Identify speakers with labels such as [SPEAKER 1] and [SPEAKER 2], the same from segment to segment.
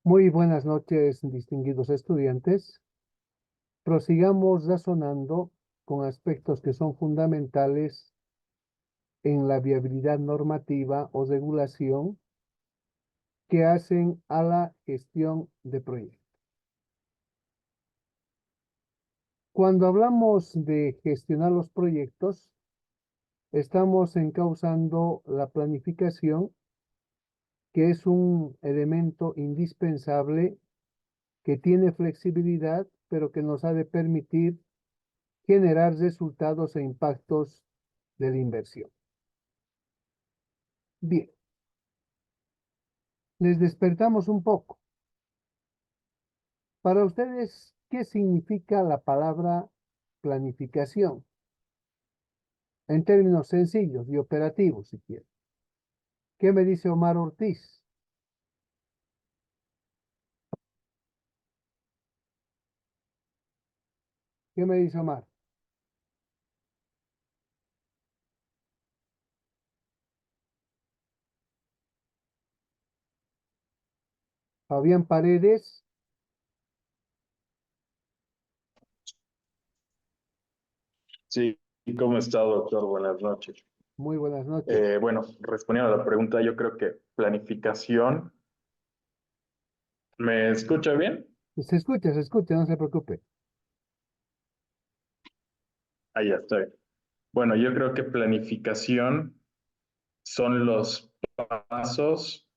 [SPEAKER 1] Muy buenas noches, distinguidos estudiantes. Prosigamos razonando con aspectos que son fundamentales en la viabilidad normativa o regulación que hacen a la gestión de proyectos. Cuando hablamos de gestionar los proyectos, estamos encauzando la planificación, que es un elemento indispensable que tiene flexibilidad, pero que nos ha de permitir generar resultados e impactos de la inversión. Bien, les despertamos un poco. Para ustedes, ¿qué significa la palabra planificación? En términos sencillos y operativos, si quieren. ¿Qué me dice Omar Ortiz? ¿Qué me dice Omar? Fabián Paredes.
[SPEAKER 2] Sí, ¿cómo está, doctor? Buenas noches.
[SPEAKER 1] Muy buenas noches.
[SPEAKER 2] Bueno, respondiendo a la pregunta, yo creo que planificación. ¿Me escucha bien?
[SPEAKER 1] Se escucha, no se preocupe.
[SPEAKER 2] Ahí ya estoy. Bueno, yo creo que planificación son los pasos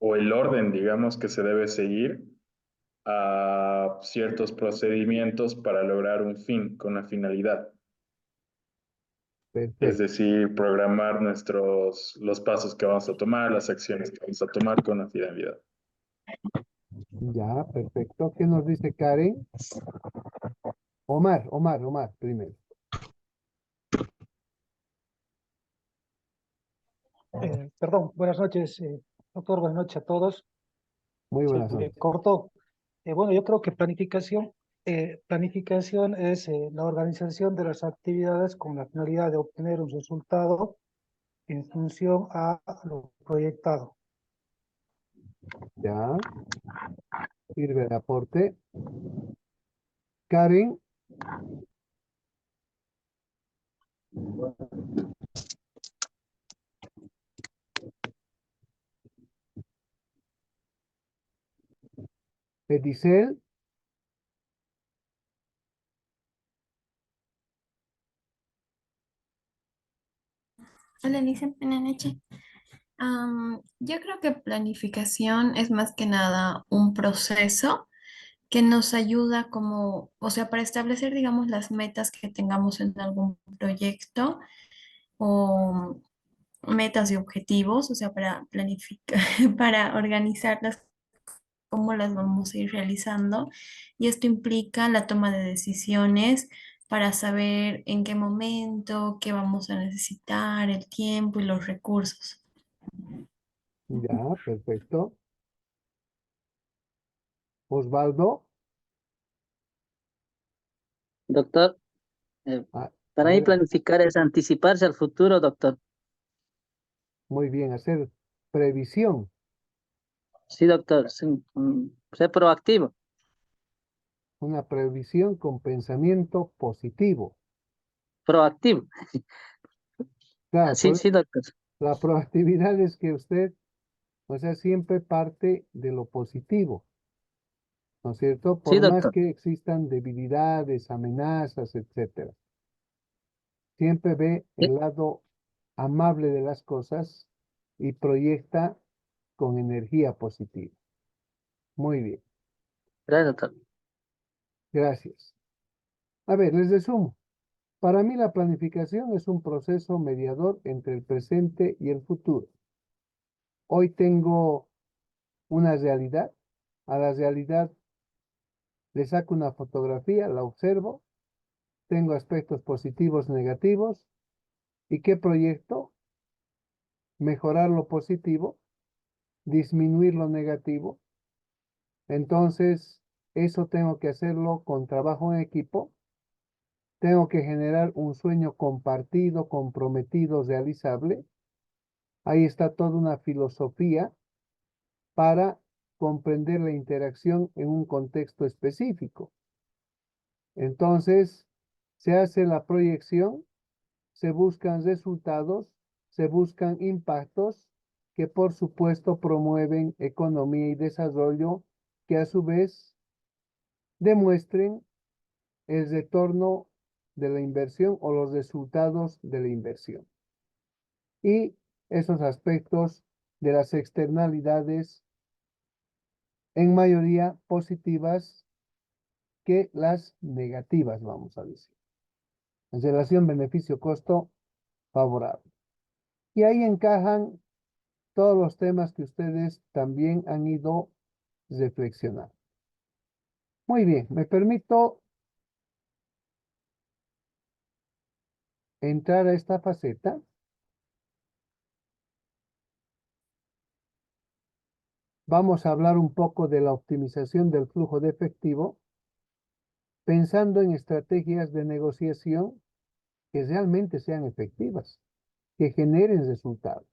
[SPEAKER 2] o el orden, digamos, que se debe seguir a ciertos procedimientos para lograr un fin con una finalidad. Es
[SPEAKER 1] Perfecto.
[SPEAKER 2] decir, programar los pasos que vamos a tomar, las acciones que vamos a tomar con una finalidad.
[SPEAKER 1] Ya, perfecto. ¿Qué nos dice Karen? Omar, primero.
[SPEAKER 3] Perdón, buenas noches, doctor, buenas noches a todos.
[SPEAKER 1] Muy
[SPEAKER 3] Se
[SPEAKER 1] buenas
[SPEAKER 3] me
[SPEAKER 1] noches.
[SPEAKER 3] cortó. Bueno, yo creo que planificación es la organización de las actividades con la finalidad de obtener un resultado en función a lo proyectado.
[SPEAKER 1] Ya, sirve el aporte. Karen. Edicel.
[SPEAKER 4] Hola, Lisa, buenas noches. Yo creo que planificación es más que nada un proceso que nos ayuda como, o sea, para establecer, digamos, las metas que tengamos en algún proyecto o metas y objetivos, o sea, para planificar, para organizarlas, cómo las vamos a ir realizando. Y esto implica la toma de decisiones para saber en qué momento, qué vamos a necesitar, el tiempo y los recursos.
[SPEAKER 1] Ya, perfecto. Osvaldo.
[SPEAKER 5] Doctor,
[SPEAKER 1] Ah,
[SPEAKER 5] para mí
[SPEAKER 1] adelante.
[SPEAKER 5] planificar es anticiparse al futuro, doctor.
[SPEAKER 1] Muy bien, hacer previsión.
[SPEAKER 5] Sí, doctor, sí, ser proactivo.
[SPEAKER 1] Una previsión con pensamiento positivo.
[SPEAKER 5] Proactivo.
[SPEAKER 1] Claro,
[SPEAKER 5] Sí, sí, doctor.
[SPEAKER 1] la proactividad es que usted, o sea, siempre parte de lo positivo, ¿no es cierto?
[SPEAKER 5] Sí,
[SPEAKER 1] Por más
[SPEAKER 5] doctor.
[SPEAKER 1] que existan debilidades, amenazas, etcétera. Siempre ve
[SPEAKER 5] Sí,
[SPEAKER 1] el lado amable de las cosas y proyecta con energía positiva. Muy bien,
[SPEAKER 5] gracias, doctor.
[SPEAKER 1] gracias. A ver, les resumo. Para mí la planificación es un proceso mediador entre el presente y el futuro. Hoy tengo una realidad, a la realidad le saco una fotografía, la observo, tengo aspectos positivos, negativos, ¿y qué proyecto? Mejorar lo positivo, disminuir lo negativo. Entonces, eso tengo que hacerlo con trabajo en equipo. Tengo que generar un sueño compartido, comprometido, realizable. Ahí está toda una filosofía para comprender la interacción en un contexto específico. Entonces, se hace la proyección, se buscan resultados, se buscan impactos que por supuesto promueven economía y desarrollo que a su vez demuestren el retorno de la inversión o los resultados de la inversión. Y esos aspectos de las externalidades en mayoría positivas que las negativas, vamos a decir. En relación beneficio-costo favorable. Y ahí encajan todos los temas que ustedes también han ido reflexionando. Muy bien, me permito entrar a esta faceta. Vamos a hablar un poco de la optimización del flujo de efectivo, pensando en estrategias de negociación que realmente sean efectivas, que generen resultados.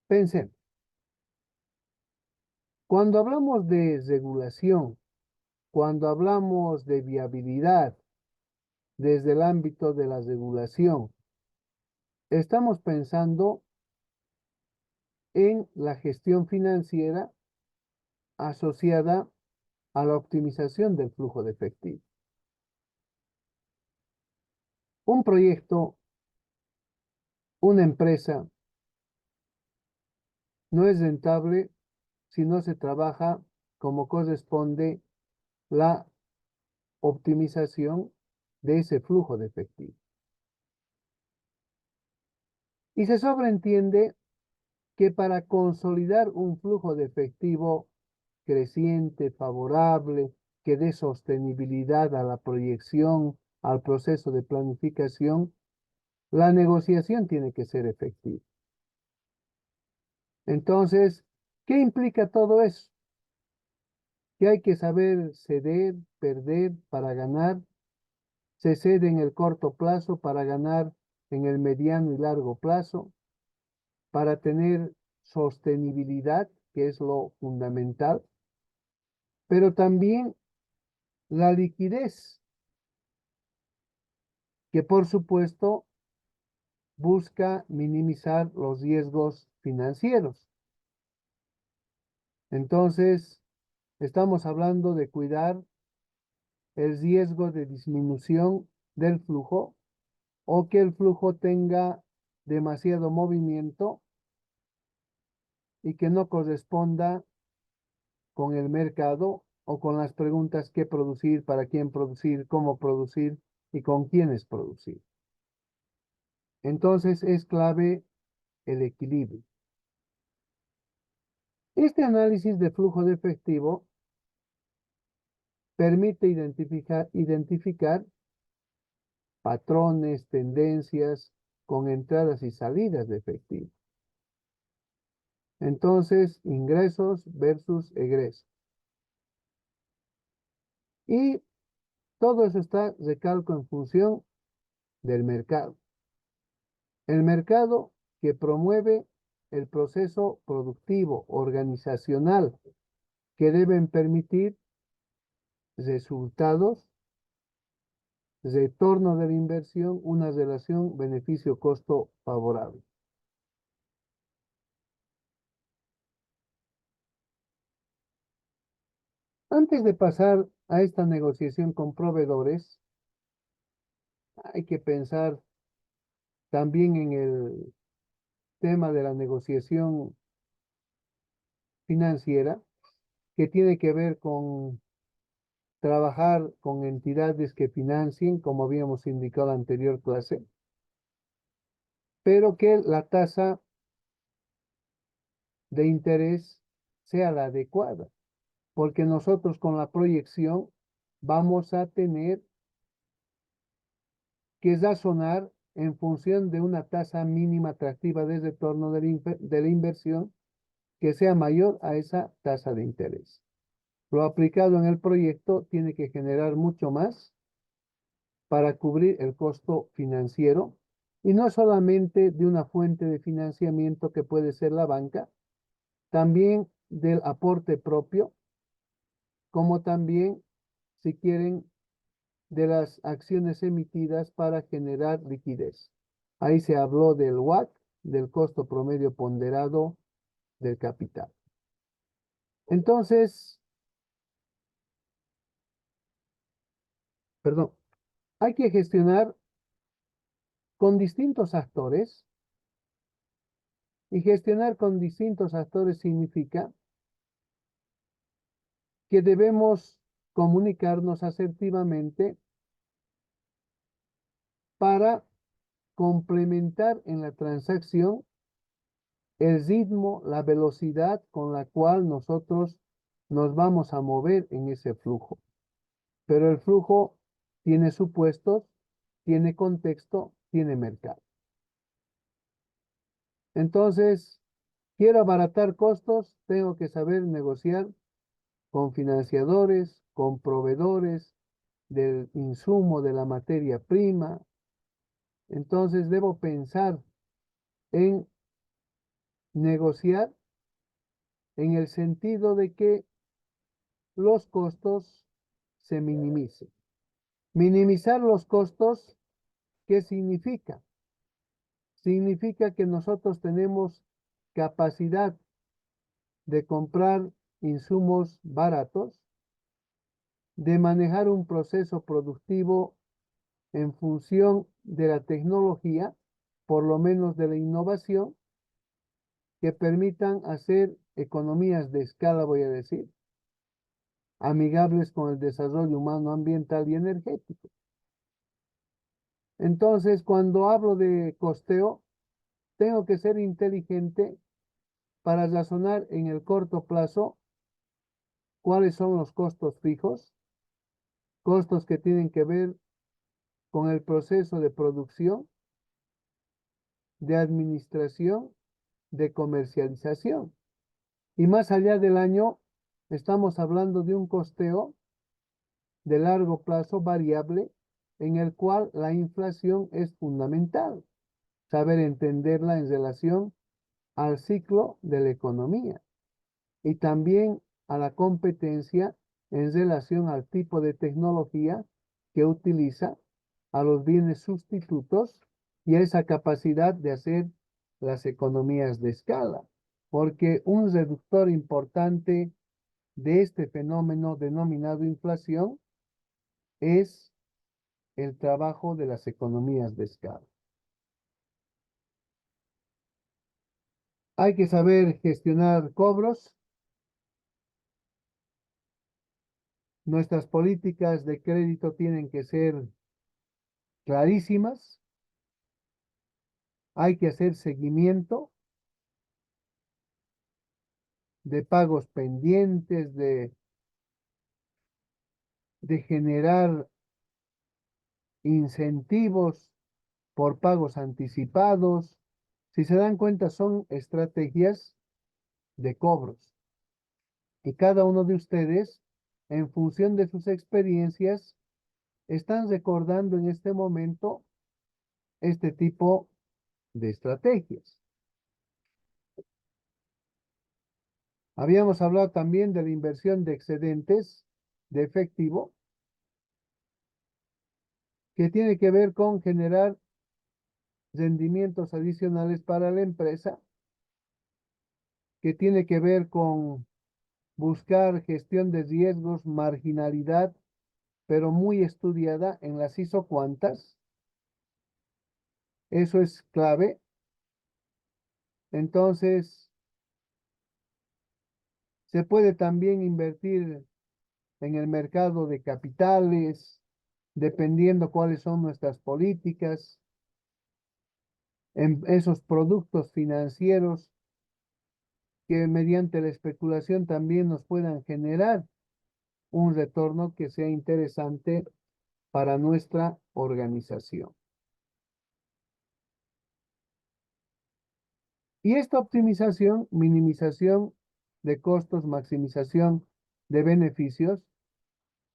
[SPEAKER 1] Pensemos, cuando hablamos de regulación, cuando hablamos de viabilidad desde el ámbito de la regulación, estamos pensando en la gestión financiera asociada a la optimización del flujo de efectivo. Un proyecto, una empresa, no es rentable si no se trabaja como corresponde la optimización de ese flujo de efectivo. Y se sobreentiende que para consolidar un flujo de efectivo creciente, favorable, que dé sostenibilidad a la proyección, al proceso de planificación, la negociación tiene que ser efectiva. Entonces, ¿qué implica todo eso? Que hay que saber ceder, perder para ganar. Se cede en el corto plazo para ganar en el mediano y largo plazo, para tener sostenibilidad, que es lo fundamental, pero también la liquidez, que por supuesto busca minimizar los riesgos financieros. Entonces, estamos hablando de cuidar el riesgo de disminución del flujo o que el flujo tenga demasiado movimiento y que no corresponda con el mercado o con las preguntas qué producir, para quién producir, cómo producir y con quiénes producir. Entonces es clave el equilibrio. Este análisis de flujo de efectivo permite identificar patrones, tendencias con entradas y salidas de efectivo. Entonces, ingresos versus egresos. Y todo eso está, recalco, en función del mercado. El mercado que promueve el proceso productivo, organizacional, que deben permitir resultados, retorno de la inversión, una relación beneficio-costo favorable. Antes de pasar a esta negociación con proveedores, hay que pensar también en el tema de la negociación financiera, que tiene que ver con trabajar con entidades que financien, como habíamos indicado en la anterior clase, pero que la tasa de interés sea la adecuada, porque nosotros con la proyección vamos a tener que razonar en función de una tasa mínima atractiva de retorno de la inversión que sea mayor a esa tasa de interés. Lo aplicado en el proyecto tiene que generar mucho más para cubrir el costo financiero y no solamente de una fuente de financiamiento que puede ser la banca, también del aporte propio, como también, si quieren, de las acciones emitidas para generar liquidez. Ahí se habló del WACC, del costo promedio ponderado del capital. Entonces, perdón, hay que gestionar con distintos actores, y gestionar con distintos actores significa que debemos comunicarnos asertivamente para complementar en la transacción el ritmo, la velocidad con la cual nosotros nos vamos a mover en ese flujo. Pero el flujo tiene supuestos, tiene contexto, tiene mercado. Entonces, quiero abaratar costos, tengo que saber negociar con financiadores, con proveedores del insumo de la materia prima. Entonces, debo pensar en negociar en el sentido de que los costos se minimicen. Minimizar los costos, ¿qué significa? Significa que nosotros tenemos capacidad de comprar insumos baratos, de manejar un proceso productivo en función de la tecnología, por lo menos de la innovación, que permitan hacer economías de escala, voy a decir, amigables con el desarrollo humano, ambiental y energético. Entonces, cuando hablo de costeo, tengo que ser inteligente para razonar en el corto plazo cuáles son los costos fijos, costos que tienen que ver con el proceso de producción, de administración, de comercialización. Y más allá del año, estamos hablando de un costeo de largo plazo variable en el cual la inflación es fundamental. Saber entenderla en relación al ciclo de la economía y también a la competencia en relación al tipo de tecnología que utiliza, a los bienes sustitutos y a esa capacidad de hacer las economías de escala. Porque un reductor importante de este fenómeno denominado inflación es el trabajo de las economías de escala. Hay que saber gestionar cobros. Nuestras políticas de crédito tienen que ser clarísimas. Hay que hacer seguimiento de pagos pendientes, de generar incentivos por pagos anticipados. Si se dan cuenta, son estrategias de cobros. Y cada uno de ustedes, en función de sus experiencias, están recordando en este momento este tipo de estrategias. Habíamos hablado también de la inversión de excedentes de efectivo, que tiene que ver con generar rendimientos adicionales para la empresa, que tiene que ver con buscar gestión de riesgos, marginalidad, pero muy estudiada en las ISO cuantas. Eso es clave. Entonces, se puede también invertir en el mercado de capitales, dependiendo cuáles son nuestras políticas, en esos productos financieros que mediante la especulación también nos puedan generar un retorno que sea interesante para nuestra organización. Y esta optimización, minimización de costos, maximización de beneficios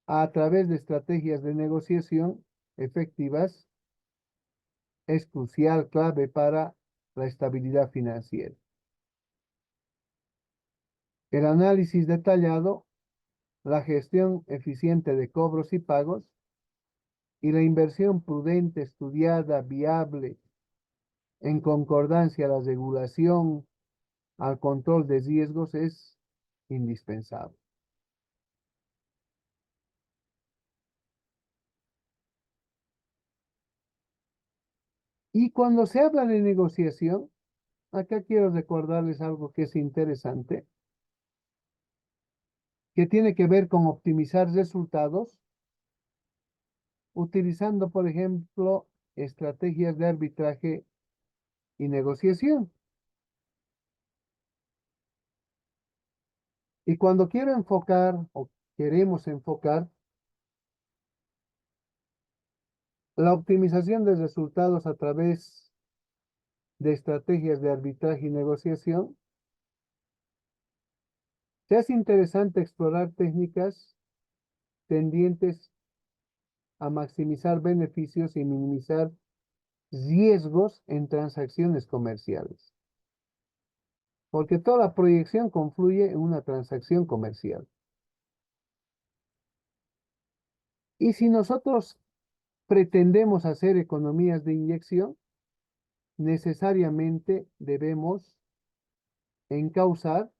[SPEAKER 1] a través de estrategias de negociación efectivas, es crucial, clave para la estabilidad financiera. El análisis detallado, la gestión eficiente de cobros y pagos y la inversión prudente, estudiada, viable, en concordancia a la regulación, al control de riesgos es indispensable. Y cuando se habla de negociación, acá quiero recordarles algo que es interesante, que tiene que ver con optimizar resultados, utilizando, por ejemplo, estrategias de arbitraje y negociación. Y cuando quiero enfocar o queremos enfocar la optimización de resultados a través de estrategias de arbitraje y negociación, se hace interesante explorar técnicas tendientes a maximizar beneficios y minimizar riesgos en transacciones comerciales, porque toda la proyección confluye en una transacción comercial. Y si nosotros pretendemos hacer economías de inyección, necesariamente debemos encauzar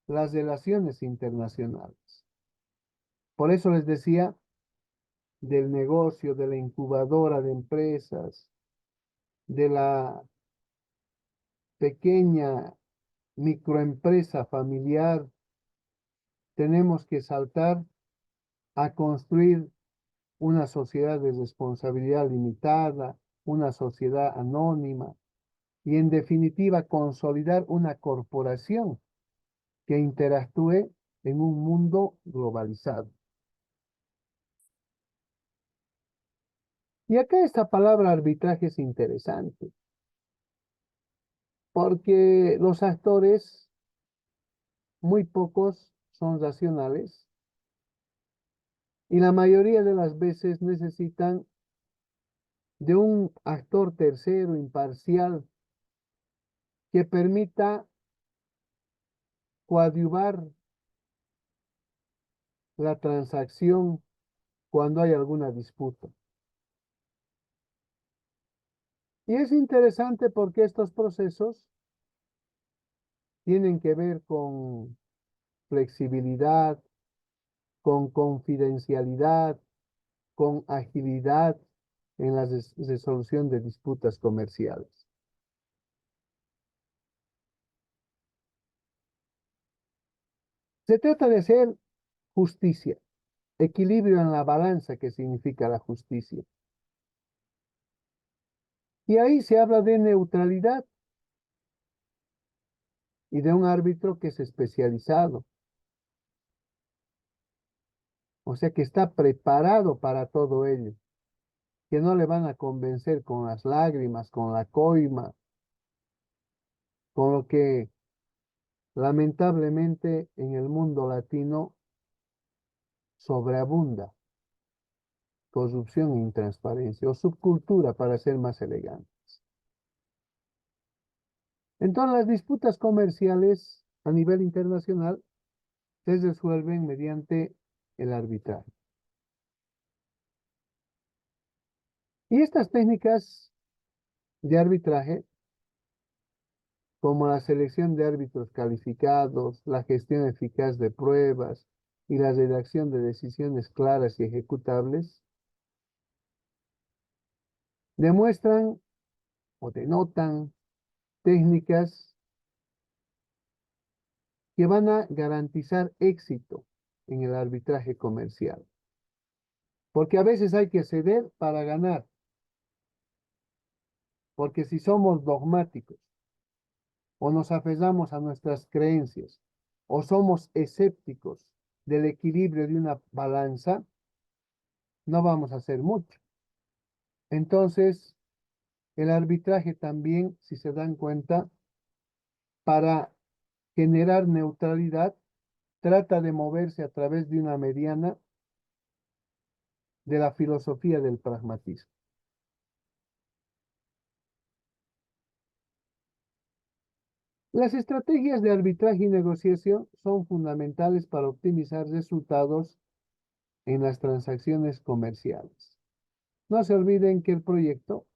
[SPEAKER 1] las relaciones internacionales. Por eso les decía del negocio, de la incubadora de empresas, de la pequeña microempresa familiar, tenemos que saltar a construir una sociedad de responsabilidad limitada, una sociedad anónima y en definitiva consolidar una corporación que interactúe en un mundo globalizado. Y acá esta palabra arbitraje es interesante, porque los actores, muy pocos, son racionales y la mayoría de las veces necesitan de un actor tercero, imparcial, que permita coadyuvar la transacción cuando hay alguna disputa. Y es interesante porque estos procesos tienen que ver con flexibilidad, con confidencialidad, con agilidad en la resolución de disputas comerciales. Se trata de hacer justicia, equilibrio en la balanza que significa la justicia. Y ahí se habla de neutralidad y de un árbitro que es especializado, o sea que está preparado para todo ello, que no le van a convencer con las lágrimas, con la coima, con lo que lamentablemente en el mundo latino sobreabunda, corrupción e intransparencia, o subcultura para ser más elegante. Entonces las disputas comerciales a nivel internacional se resuelven mediante el arbitraje. Y estas técnicas de arbitraje, como la selección de árbitros calificados, la gestión eficaz de pruebas y la redacción de decisiones claras y ejecutables, demuestran o denotan técnicas que van a garantizar éxito en el arbitraje comercial. Porque a veces hay que ceder para ganar. Porque si somos dogmáticos o nos aferramos a nuestras creencias o somos escépticos del equilibrio de una balanza, no vamos a hacer mucho. Entonces, el arbitraje también, si se dan cuenta, para generar neutralidad, trata de moverse a través de una mediana de la filosofía del pragmatismo. Las estrategias de arbitraje y negociación son fundamentales para optimizar resultados en las transacciones comerciales. No se olviden que el proyecto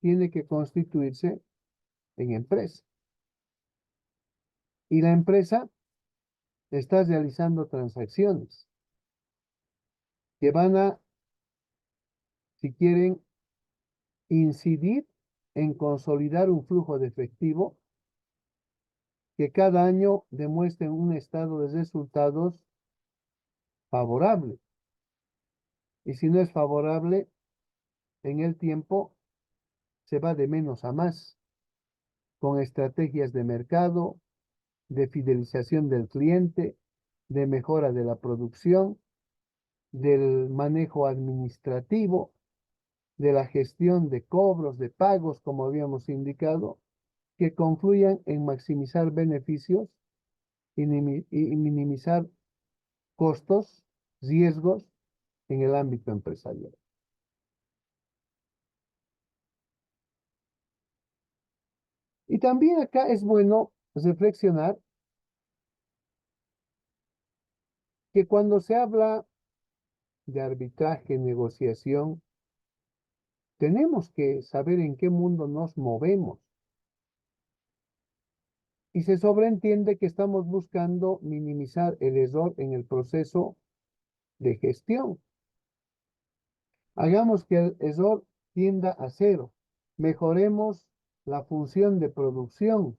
[SPEAKER 1] tiene que constituirse en empresa. Y la empresa está realizando transacciones que van a, si quieren, incidir en consolidar un flujo de efectivo que cada año demuestre un estado de resultados favorable. Y si no es favorable, en el tiempo se va de menos a más, con estrategias de mercado, de fidelización del cliente, de mejora de la producción, del manejo administrativo, de la gestión de cobros, de pagos, como habíamos indicado, que confluyan en maximizar beneficios y minimizar costos, riesgos en el ámbito empresarial. Y también acá es bueno reflexionar que cuando se habla de arbitraje, negociación, tenemos que saber en qué mundo nos movemos. Y se sobreentiende que estamos buscando minimizar el error en el proceso de gestión. Hagamos que el error tienda a cero. Mejoremos la función de producción,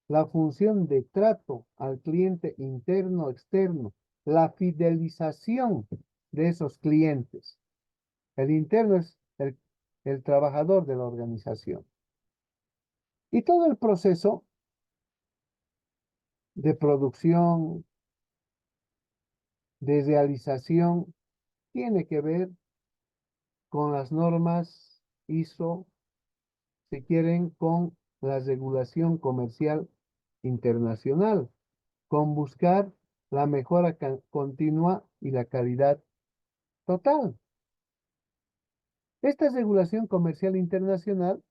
[SPEAKER 1] la función de trato al cliente interno, externo, la fidelización de esos clientes. El interno es el trabajador de la organización. Y todo el proceso de producción, de realización, tiene que ver con las normas ISO, si quieren, con la regulación comercial internacional, con buscar la mejora continua y la calidad total. Esta regulación comercial internacional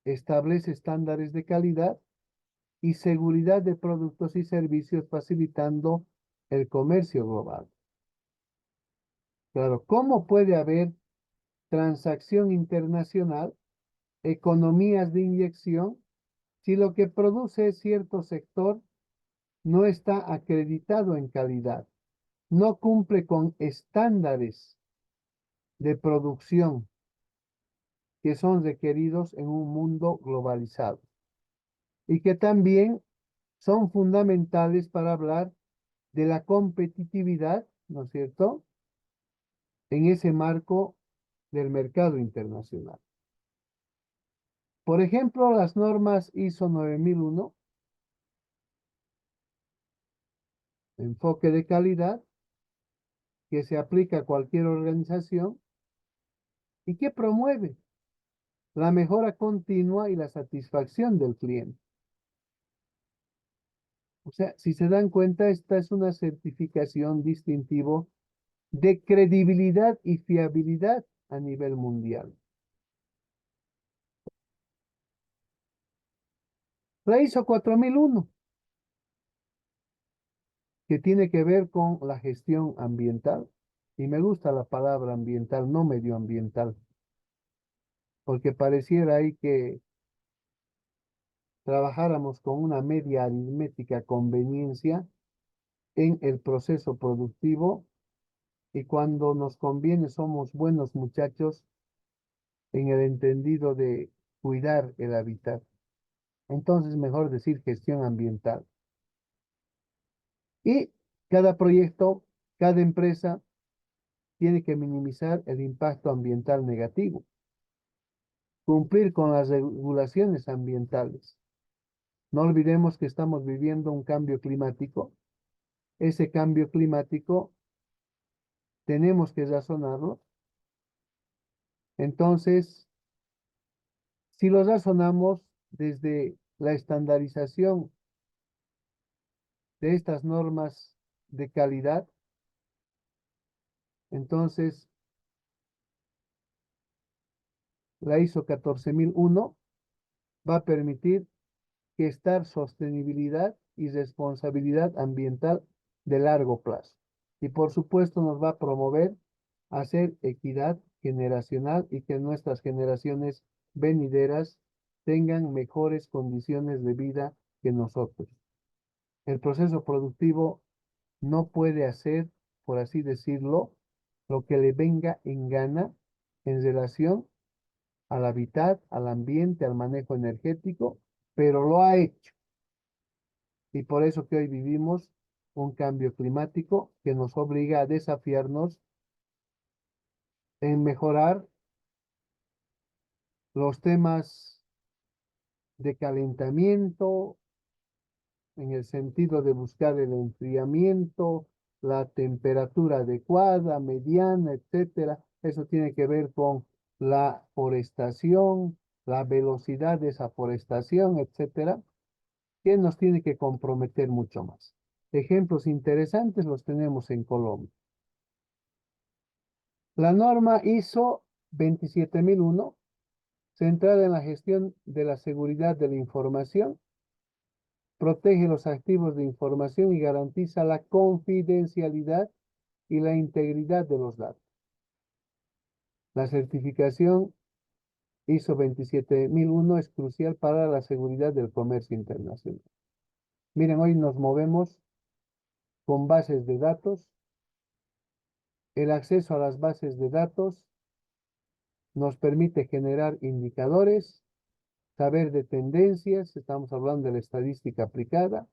[SPEAKER 1] establece estándares de calidad y seguridad de productos y servicios, facilitando el comercio global. Claro, ¿cómo puede haber transacción internacional, economías de inyección, si lo que produce cierto sector no está acreditado en calidad, no cumple con estándares de producción que son requeridos en un mundo globalizado y que también son fundamentales para hablar de la competitividad, ¿no es cierto?, en ese marco del mercado internacional? Por ejemplo, las normas ISO 9001, enfoque de calidad, que se aplica a cualquier organización y que promueve la mejora continua y la satisfacción del cliente. O sea, si se dan cuenta, esta es una certificación distintivo de credibilidad y fiabilidad a nivel mundial. La ISO 4001, que tiene que ver con la gestión ambiental, y me gusta la palabra ambiental, no medioambiental, porque pareciera ahí que trabajáramos con una media aritmética conveniencia en el proceso productivo y cuando nos conviene somos buenos muchachos en el entendido de cuidar el hábitat. Entonces, mejor decir gestión ambiental. Y cada proyecto, cada empresa tiene que minimizar el impacto ambiental negativo, cumplir con las regulaciones ambientales. No olvidemos que estamos viviendo un cambio climático. Ese cambio climático tenemos que razonarlo. Entonces, si lo razonamos desde la estandarización de estas normas de calidad, entonces la ISO 14001 va a permitir gestar sostenibilidad y responsabilidad ambiental de largo plazo. Y por supuesto nos va a promover hacer equidad generacional y que nuestras generaciones venideras tengan mejores condiciones de vida que nosotros. El proceso productivo no puede hacer, por así decirlo, lo que le venga en gana en relación al hábitat, al ambiente, al manejo energético, pero lo ha hecho. Y por eso que hoy vivimos un cambio climático que nos obliga a desafiarnos en mejorar los temas de calentamiento, en el sentido de buscar el enfriamiento, la temperatura adecuada, mediana, etcétera. Eso tiene que ver con la forestación, la velocidad de esa forestación, etcétera, que nos tiene que comprometer mucho más. Ejemplos interesantes los tenemos en Colombia. La norma ISO 27001, centrada en la gestión de la seguridad de la información, protege los activos de información y garantiza la confidencialidad y la integridad de los datos. La certificación ISO 27001 es crucial para la seguridad del comercio internacional. Miren, hoy nos movemos con bases de datos. El acceso a las bases de datos nos permite generar indicadores, saber de tendencias, estamos hablando de la estadística aplicada,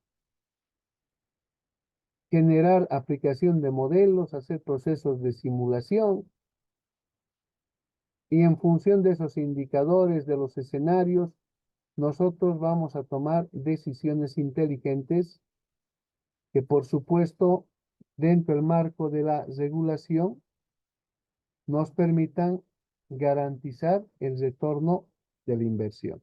[SPEAKER 1] generar aplicación de modelos, hacer procesos de simulación, y en función de esos indicadores, de los escenarios, nosotros vamos a tomar decisiones inteligentes que, por supuesto, dentro del marco de la regulación, nos permitan garantizar el retorno de la inversión.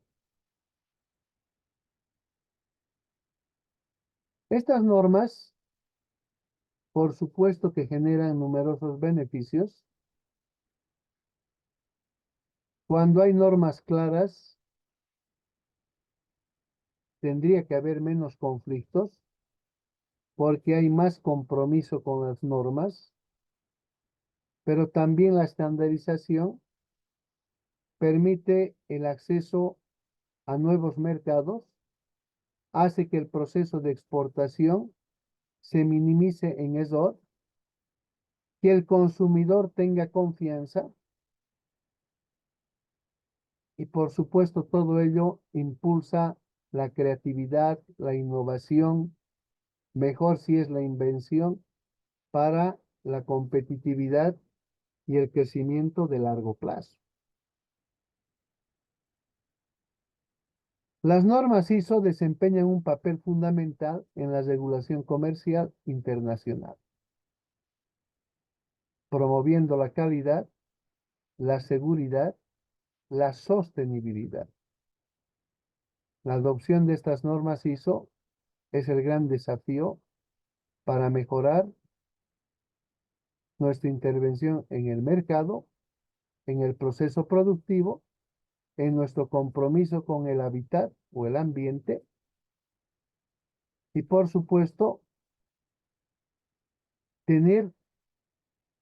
[SPEAKER 1] Estas normas, por supuesto que generan numerosos beneficios. Cuando hay normas claras, tendría que haber menos conflictos porque hay más compromiso con las normas, pero también la estandarización permite el acceso a nuevos mercados, hace que el proceso de exportación se minimice en error, que el consumidor tenga confianza y por supuesto todo ello impulsa la creatividad, la innovación, mejor si es la invención para la competitividad y el crecimiento de largo plazo. Las normas ISO desempeñan un papel fundamental en la regulación comercial internacional, promoviendo la calidad, la seguridad, la sostenibilidad. La adopción de estas normas ISO es el gran desafío para mejorar nuestra intervención en el mercado, en el proceso productivo, en nuestro compromiso con el hábitat o el ambiente y, por supuesto, tener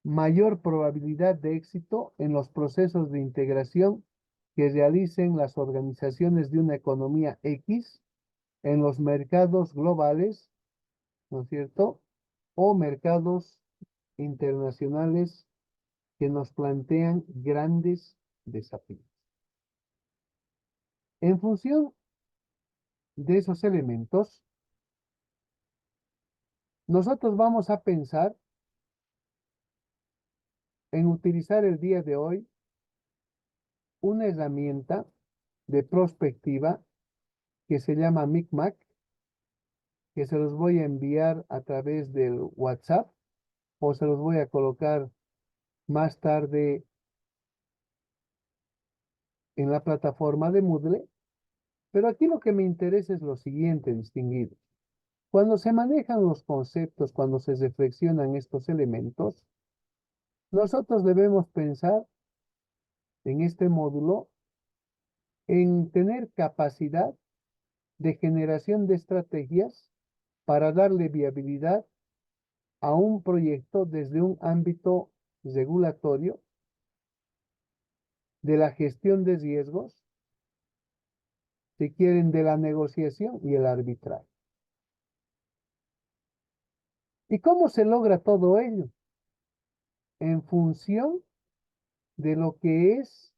[SPEAKER 1] mayor probabilidad de éxito en los procesos de integración que realicen las organizaciones de una economía X en los mercados globales, ¿no es cierto? O mercados internacionales que nos plantean grandes desafíos. En función de esos elementos, nosotros vamos a pensar en utilizar el día de hoy una herramienta de prospectiva que se llama Micmac, que se los voy a enviar a través del WhatsApp o se los voy a colocar más tarde en la plataforma de Moodle. Pero aquí lo que me interesa es lo siguiente, distinguidos. Cuando se manejan los conceptos, cuando se reflexionan estos elementos, nosotros debemos pensar en este módulo en tener capacidad de generación de estrategias para darle viabilidad a un proyecto desde un ámbito regulatorio, de la gestión de riesgos, si quieren, de la negociación y el arbitraje. ¿Y cómo se logra todo ello? En función de lo que es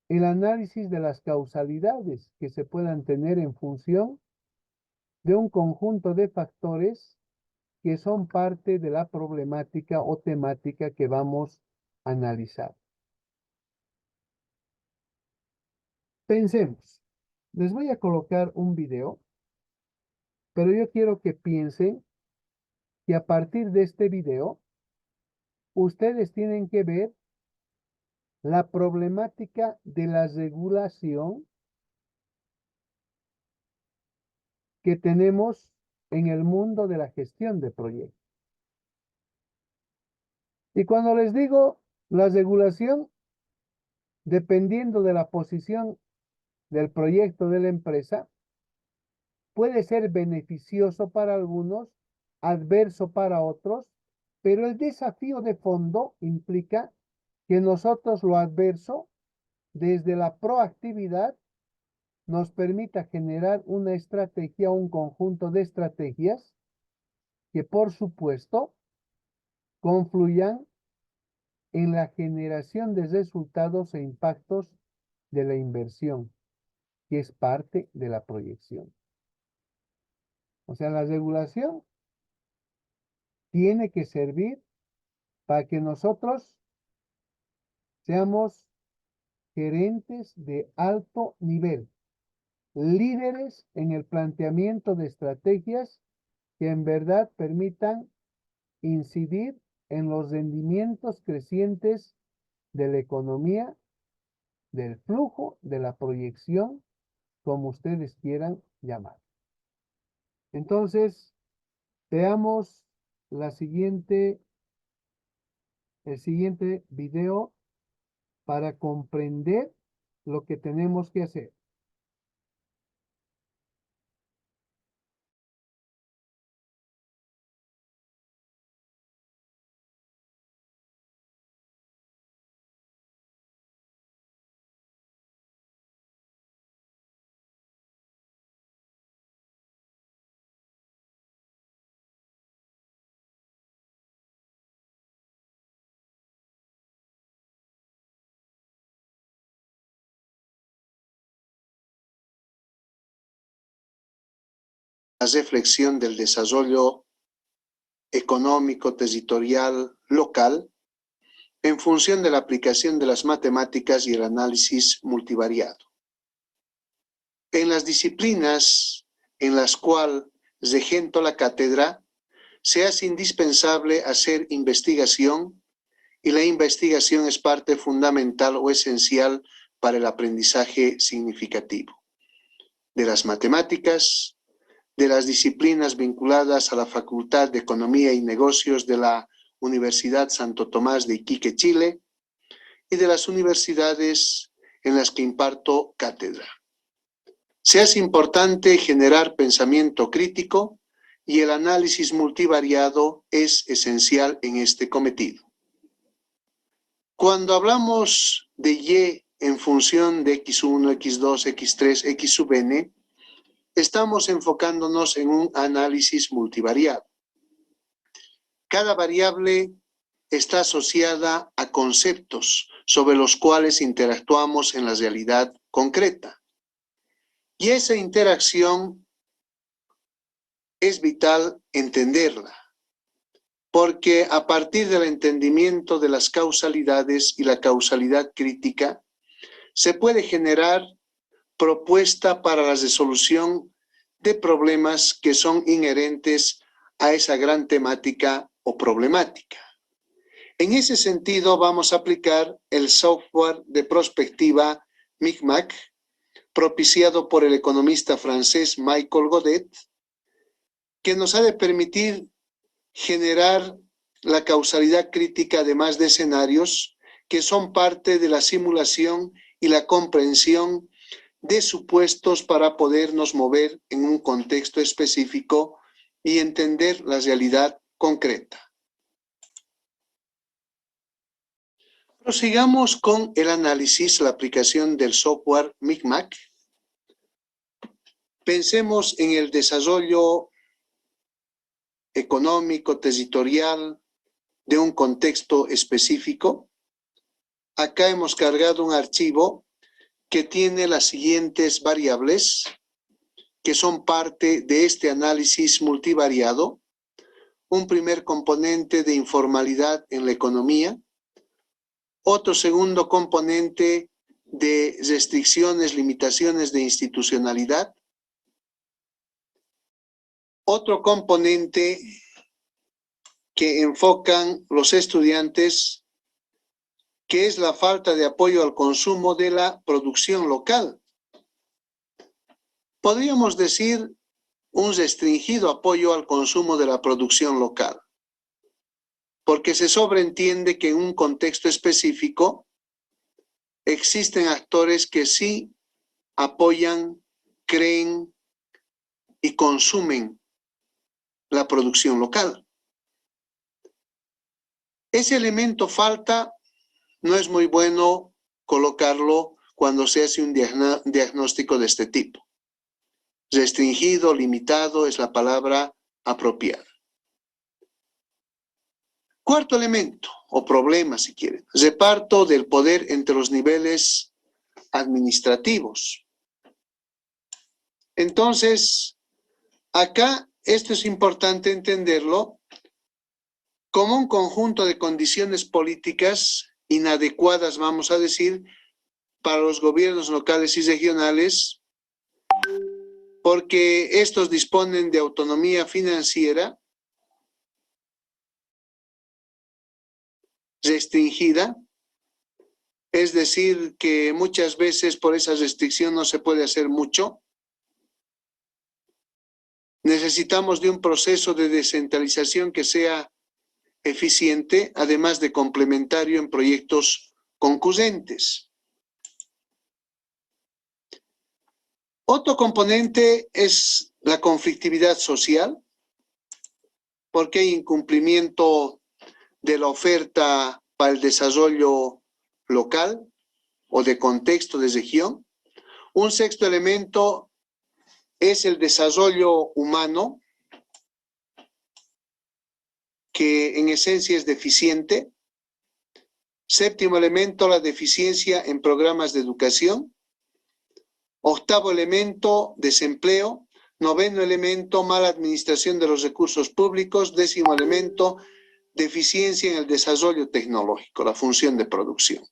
[SPEAKER 1] el análisis de las causalidades que se puedan tener en función de un conjunto de factores que son parte de la problemática o temática que vamos a analizar. Pensemos, les voy a colocar un video, pero yo quiero que piensen que a partir de este video, ustedes tienen que ver la problemática de la regulación que tenemos en el mundo de la gestión de proyectos. Y cuando les digo la regulación, dependiendo de la posición del proyecto de la empresa, puede ser beneficioso para algunos, adverso para otros, pero el desafío de fondo implica que nosotros lo adverso, desde la proactividad, nos permita generar una estrategia, un conjunto de estrategias que, por supuesto, confluyan en la generación de resultados e impactos de la inversión, que es parte de la proyección. O sea, la regulación tiene que servir para que nosotros seamos gerentes de alto nivel, líderes en el planteamiento de estrategias que en verdad permitan incidir en los rendimientos crecientes de la economía, del flujo, de la proyección, como ustedes quieran llamar. Entonces, veamos el siguiente video para comprender lo que tenemos que hacer.
[SPEAKER 6] La reflexión del desarrollo económico territorial local en función de la aplicación de las matemáticas y el análisis multivariado. En las disciplinas en las cuales regento la cátedra, se hace indispensable hacer investigación, y la investigación es parte fundamental o esencial para el aprendizaje significativo de las matemáticas, de las disciplinas vinculadas a la Facultad de Economía y Negocios de la Universidad Santo Tomás de Iquique, Chile, y de las universidades en las que imparto cátedra. Se hace importante generar pensamiento crítico y el análisis multivariado es esencial en este cometido. Cuando hablamos de Y en función de X1, X2, X3, X sub n, estamos enfocándonos en un análisis multivariado. Cada variable está asociada a conceptos sobre los cuales interactuamos en la realidad concreta. Y esa interacción es vital entenderla, porque a partir del entendimiento de las causalidades y la causalidad crítica, se puede generar propuesta para la resolución de problemas que son inherentes a esa gran temática o problemática. En ese sentido, vamos a aplicar el software de prospectiva MICMAC, propiciado por el economista francés Michael Godet, que nos ha de permitir generar la causalidad crítica de más de escenarios que son parte de la simulación y la comprensión de supuestos para podernos mover en un contexto específico y entender la realidad concreta. Prosigamos con el análisis, la aplicación del software Micmac. Pensemos en el desarrollo económico, territorial, de un contexto específico. Acá hemos cargado un archivo que tiene las siguientes variables que son parte de este análisis multivariado. Un primer componente de informalidad en la economía, otro segundo componente de restricciones, limitaciones de institucionalidad, otro componente que enfocan los estudiantes, que es la falta de apoyo al consumo de la producción local. Podríamos decir un restringido apoyo al consumo de la producción local, porque se sobreentiende que en un contexto específico existen actores que sí apoyan, creen y consumen la producción local. Ese elemento falta, no es muy bueno colocarlo cuando se hace un diagnóstico de este tipo. Restringido, limitado es la palabra apropiada. Cuarto elemento, o problema si quieren, reparto del poder entre los niveles administrativos. Entonces, acá esto es importante entenderlo como un conjunto de condiciones políticas inadecuadas, vamos a decir, para los gobiernos locales y regionales, porque estos disponen de autonomía financiera restringida, es decir, que muchas veces por esa restricción no se puede hacer mucho. Necesitamos de un proceso de descentralización que sea eficiente, además de complementario en proyectos concurrentes. Otro componente es la conflictividad social, porque hay incumplimiento de la oferta para el desarrollo local o de contexto de región. Un sexto elemento es el desarrollo humano, que en esencia es deficiente. Séptimo elemento, la deficiencia en programas de educación. Octavo elemento, desempleo. Noveno elemento, mala administración de los recursos públicos. Décimo elemento, deficiencia en el desarrollo tecnológico, la función de producción.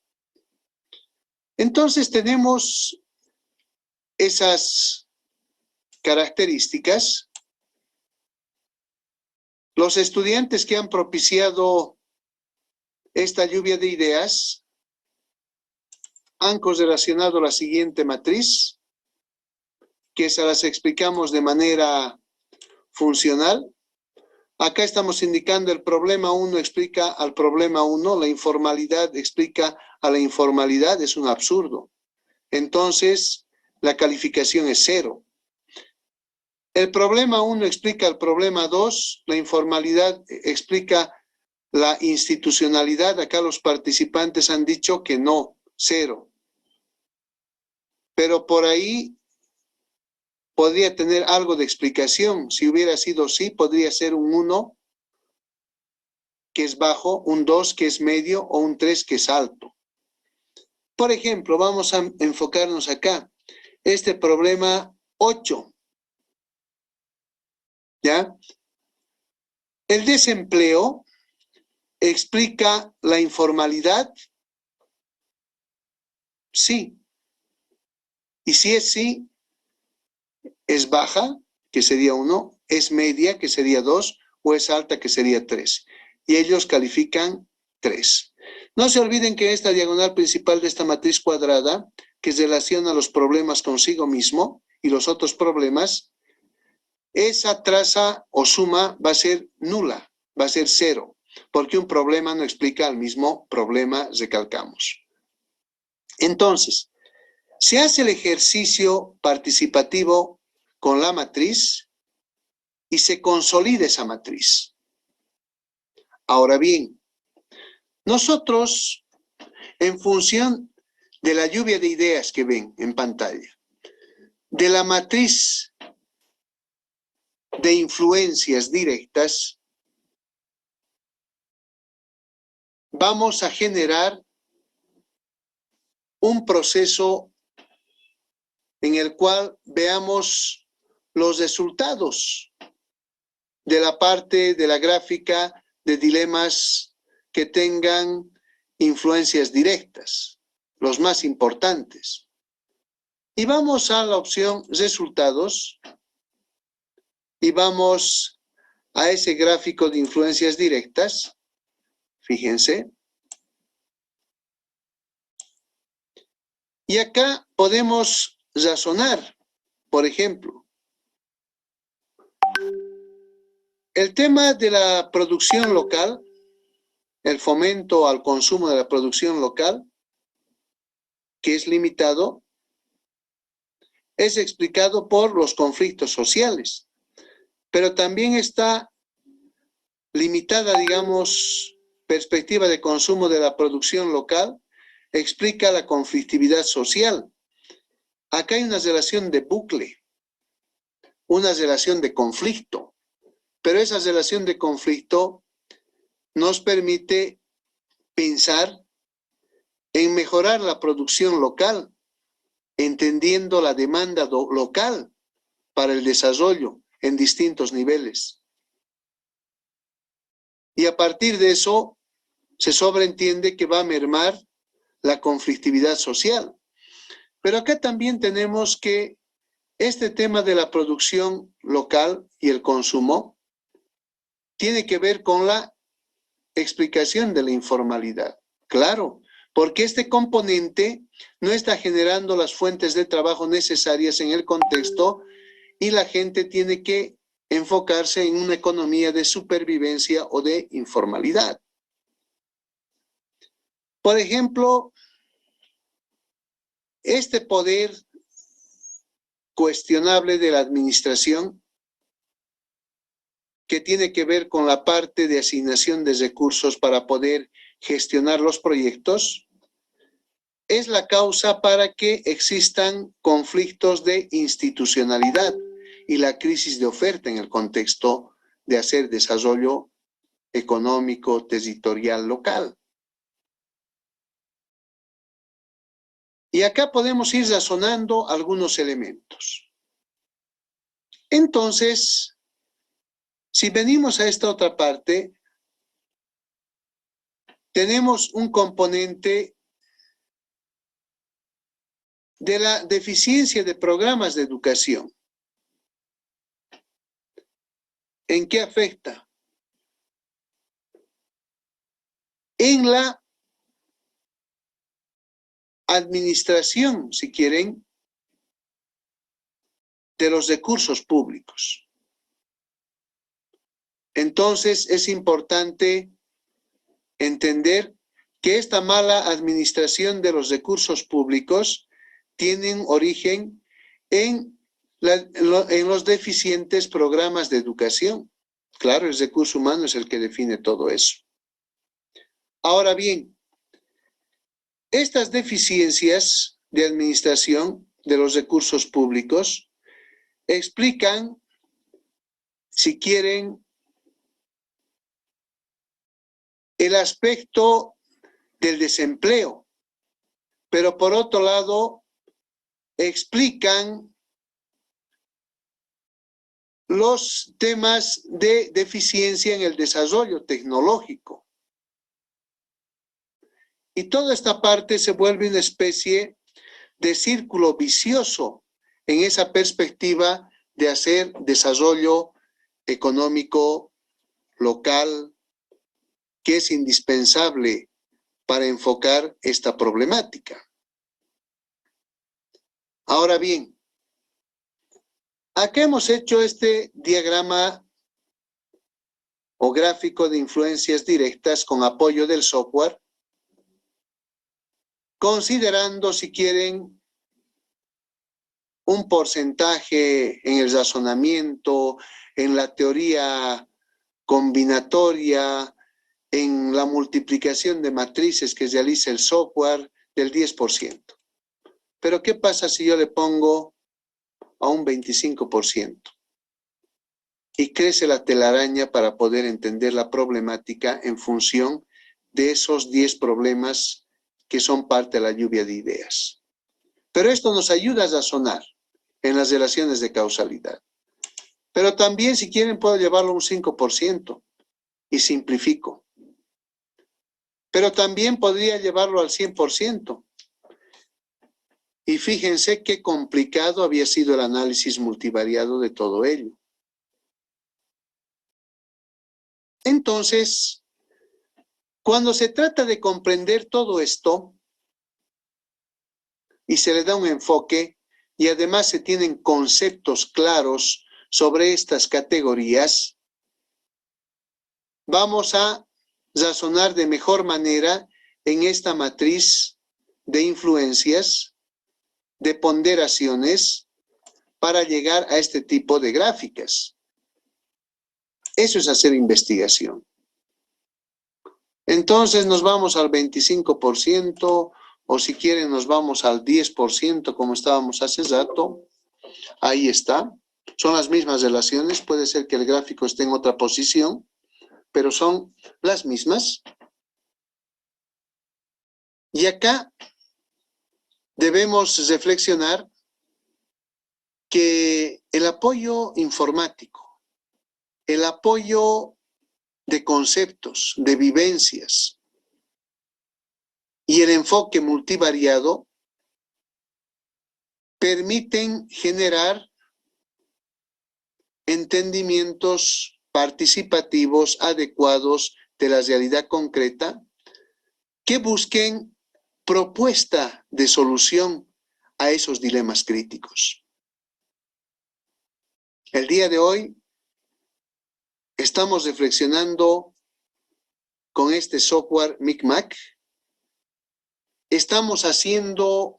[SPEAKER 6] Entonces tenemos esas características. Los estudiantes que han propiciado esta lluvia de ideas han correlacionado la siguiente matriz, que se las explicamos de manera funcional. Acá estamos indicando el problema 1 explica al problema 1, la informalidad explica a la informalidad, es un absurdo. Entonces, la calificación es 0. El problema 1 explica al problema 2, la informalidad explica la institucionalidad. Acá los participantes han dicho que no, 0. Pero por ahí podría tener algo de explicación. Si hubiera sido sí, podría ser un 1 que es bajo, un 2 que es medio o un 3 que es alto. Por ejemplo, vamos a enfocarnos acá. Este problema 8. ¿Ya? El desempleo explica la informalidad. Sí. Y si es sí, es baja, que sería 1, es media, que sería 2, o es alta, que sería 3. Y ellos califican 3. No se olviden que esta diagonal principal de esta matriz cuadrada, que relaciona los problemas consigo mismo y los otros problemas, esa traza o suma va a ser nula, va a ser 0, porque un problema no explica al mismo problema, recalcamos. Entonces, Se hace el ejercicio participativo con la matriz y se consolida esa matriz. Ahora bien, nosotros, en función de la lluvia de ideas que ven en pantalla, de la matriz de influencias directas, vamos a generar un proceso en el cual veamos los resultados de la parte de la gráfica de dilemas que tengan influencias directas, los más importantes. Y vamos a la opción resultados y vamos a ese gráfico de influencias directas. Fíjense. Y acá podemos razonar, por ejemplo, el tema de la producción local, el fomento al consumo de la producción local, que es limitado, es explicado por los conflictos sociales, pero también está limitada, digamos, perspectiva de consumo de la producción local, explica la conflictividad social. Acá hay una relación de bucle, una relación de conflicto, pero esa relación de conflicto nos permite pensar en mejorar la producción local, entendiendo la demanda local para el desarrollo en distintos niveles. Y a partir de eso se sobreentiende que va a mermar la conflictividad social. Pero acá también tenemos que este tema de la producción local y el consumo tiene que ver con la explicación de la informalidad. Claro, porque este componente no está generando las fuentes de trabajo necesarias en el contexto y la gente tiene que enfocarse en una economía de supervivencia o de informalidad. Por ejemplo, este poder cuestionable de la administración, que tiene que ver con la parte de asignación de recursos para poder gestionar los proyectos, es la causa para que existan conflictos de institucionalidad y la crisis de oferta en el contexto de hacer desarrollo económico, territorial, local. Y acá podemos ir razonando algunos elementos. Entonces, si venimos a esta otra parte, tenemos un componente de la deficiencia de programas de educación. ¿En qué afecta? En la administración, si quieren, de los recursos públicos. Entonces, es importante entender que esta mala administración de los recursos públicos tiene un origen en los deficientes programas de educación. Claro, el recurso humano es el que define todo eso. Ahora bien, estas deficiencias de administración de los recursos públicos explican, si quieren, el aspecto del desempleo, pero por otro lado, explican los temas de deficiencia en el desarrollo tecnológico. Y toda esta parte se vuelve una especie de círculo vicioso en esa perspectiva de hacer desarrollo económico local, que es indispensable para enfocar esta problemática. Ahora bien, acá hemos hecho este diagrama o gráfico de influencias directas con apoyo del software, considerando, si quieren, un porcentaje en el razonamiento, en la teoría combinatoria, en la multiplicación de matrices que realiza el software del 10%. Pero ¿qué pasa si yo le pongo a un 25%? Y crece la telaraña para poder entender la problemática en función de esos 10 problemas que son parte de la lluvia de ideas. Pero esto nos ayuda a razonar en las relaciones de causalidad. Pero también, si quieren, puedo llevarlo a un 5% y simplifico. Pero también podría llevarlo al 100%. Y fíjense qué complicado había sido el análisis multivariado de todo ello. Entonces, cuando se trata de comprender todo esto y se le da un enfoque y además se tienen conceptos claros sobre estas categorías, vamos a razonar de mejor manera en esta matriz de influencias, de ponderaciones, para llegar a este tipo de gráficas. Eso es hacer investigación. Entonces nos vamos al 25%, o si quieren nos vamos al 10%, como estábamos hace rato. Ahí está. Son las mismas relaciones. Puede ser que el gráfico esté en otra posición, pero son las mismas. Y acá debemos reflexionar que el apoyo informático, el apoyo de conceptos, de vivencias y el enfoque multivariado permiten generar entendimientos participativos adecuados de la realidad concreta que busquen propuesta de solución a esos dilemas críticos. El día de hoy estamos reflexionando con este software Micmac. Estamos haciendo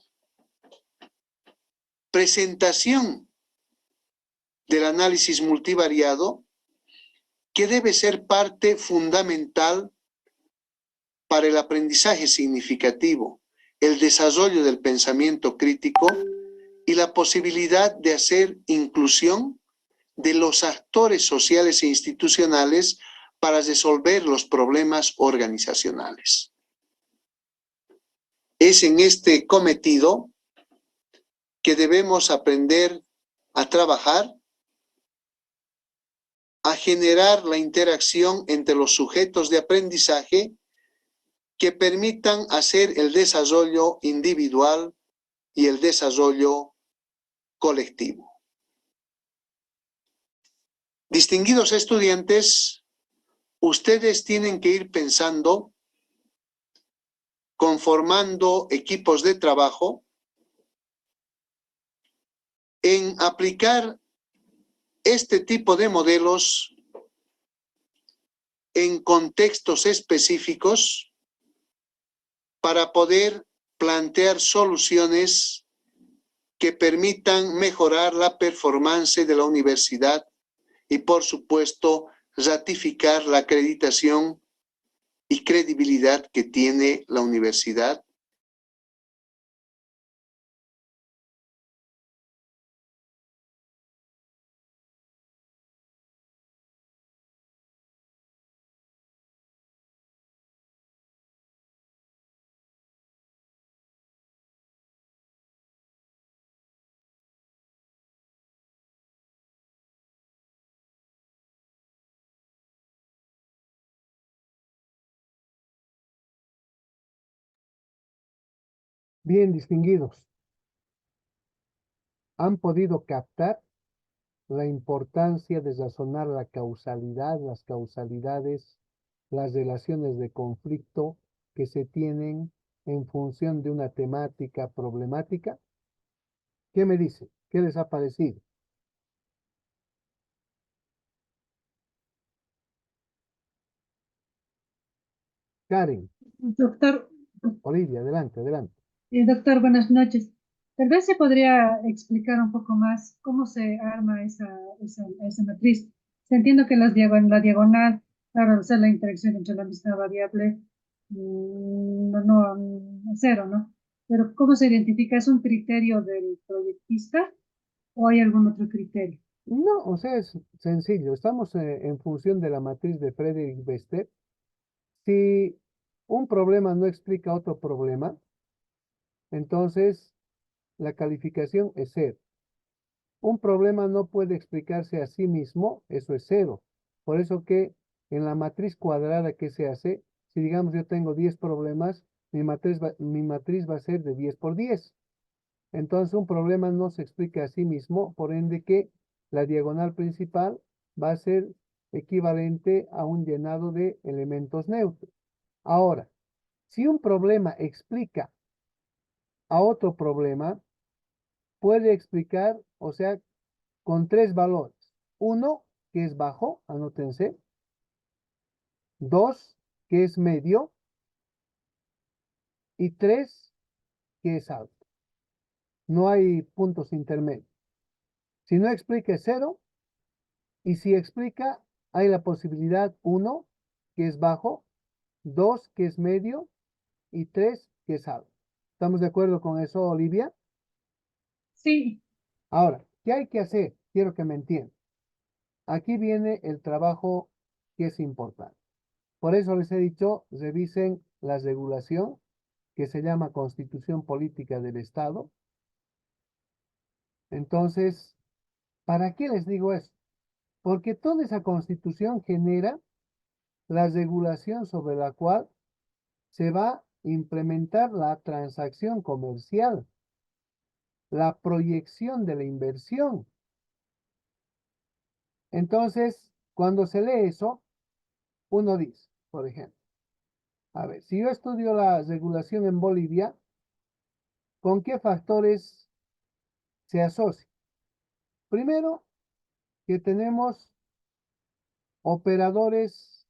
[SPEAKER 6] presentación del análisis multivariado, que debe ser parte fundamental para el aprendizaje significativo, el desarrollo del pensamiento crítico y la posibilidad de hacer inclusión de los actores sociales e institucionales para resolver los problemas organizacionales. Es en este cometido que debemos aprender a trabajar, a generar la interacción entre los sujetos de aprendizaje que permitan hacer el desarrollo individual y el desarrollo colectivo. Distinguidos estudiantes, ustedes tienen que ir pensando, conformando equipos de trabajo, en aplicar este tipo de modelos en contextos específicos para poder plantear soluciones que permitan mejorar la performance de la universidad y, por supuesto, ratificar la acreditación y credibilidad que tiene la universidad.
[SPEAKER 1] Bien, distinguidos, han podido captar la importancia de razonar la causalidad, las causalidades, las relaciones de conflicto que se tienen en función de una temática problemática. ¿Qué me dice? ¿Qué les ha parecido? Karen,
[SPEAKER 7] Doctor,
[SPEAKER 1] Olivia, adelante, adelante.
[SPEAKER 7] doctor, buenas noches. Tal vez se podría explicar un poco más cómo se arma esa matriz. Se entiendo que la diagonal, para hacer la interacción entre la misma variable, cero, ¿no? Pero ¿cómo se identifica? ¿Es un criterio del proyectista o hay algún otro criterio?
[SPEAKER 1] No, o sea, es sencillo. Estamos en función de la matriz de Frederick Bester. Si un problema no explica otro problema, entonces la calificación es cero. Un problema no puede explicarse a sí mismo, eso es cero. Por eso que en la matriz cuadrada que se hace, si digamos yo tengo 10 problemas, mi matriz va a ser de 10 por 10. Entonces un problema no se explica a sí mismo, por ende que la diagonal principal va a ser equivalente a un llenado de elementos neutros. Ahora, si un problema explica a otro problema, puede explicar, o sea, con tres valores. Uno, que es bajo, anótense. Dos, que es medio. Y tres, que es alto. No hay puntos intermedios. Si no explica es cero. Y si explica, hay la posibilidad uno, que es bajo. Dos, que es medio. Y tres, que es alto. ¿Estamos de acuerdo con eso, Olivia?
[SPEAKER 7] Sí,
[SPEAKER 1] Ahora, ¿qué hay que hacer? Quiero que me entiendan. Aquí viene el trabajo que es importante. Por eso les he dicho, revisen la regulación que se llama Constitución Política del Estado. Entonces, ¿para qué les digo eso? Porque toda esa constitución genera la regulación sobre la cual se va a implementar la transacción comercial, la proyección de la inversión. Entonces, cuando se lee eso, uno dice, por ejemplo, a ver, si yo estudio la regulación en Bolivia, ¿con qué factores se asocia? Primero, que tenemos operadores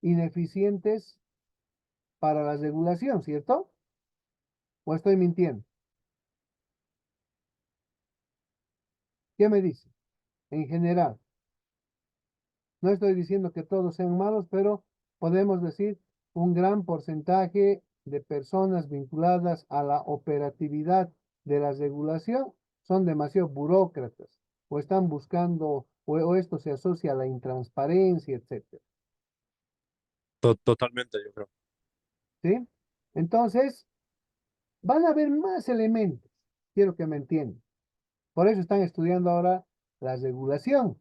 [SPEAKER 1] ineficientes para la regulación, ¿cierto? ¿O estoy mintiendo? ¿Qué me dice? En general, no estoy diciendo que todos sean malos, pero podemos decir un gran porcentaje de personas vinculadas a la operatividad de la regulación son demasiado burócratas o están buscando, o esto se asocia a la intransparencia, etcétera.
[SPEAKER 8] Totalmente, yo creo.
[SPEAKER 1] ¿Sí? Entonces, van a haber más elementos. Quiero que me entiendan. Por eso están estudiando ahora la regulación.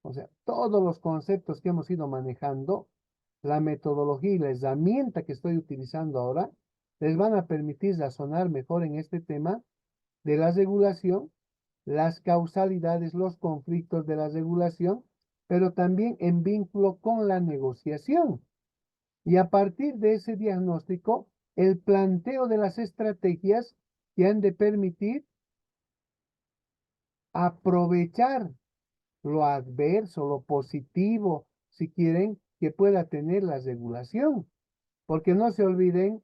[SPEAKER 1] O sea, todos los conceptos que hemos ido manejando, la metodología y la herramienta que estoy utilizando ahora, les van a permitir razonar mejor en este tema de la regulación, las causalidades, los conflictos de la regulación, pero también en vínculo con la negociación. Y a partir de ese diagnóstico, el planteo de las estrategias que han de permitir aprovechar lo adverso, lo positivo, si quieren, que pueda tener la regulación. Porque no se olviden,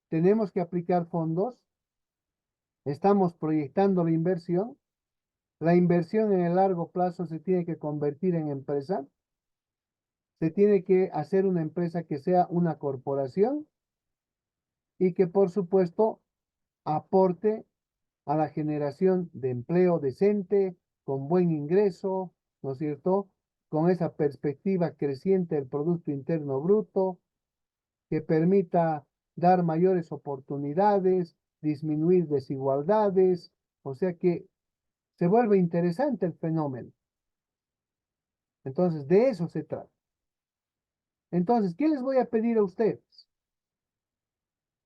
[SPEAKER 1] tenemos que aplicar fondos, estamos proyectando la inversión en el largo plazo se tiene que convertir en empresa, se tiene que hacer una empresa que sea una corporación y que por supuesto aporte a la generación de empleo decente, con buen ingreso, ¿no es cierto? Con esa perspectiva creciente del Producto Interno Bruto, que permita dar mayores oportunidades, disminuir desigualdades, o sea que se vuelve interesante el fenómeno. Entonces, de eso se trata. Entonces, ¿qué les voy a pedir a ustedes?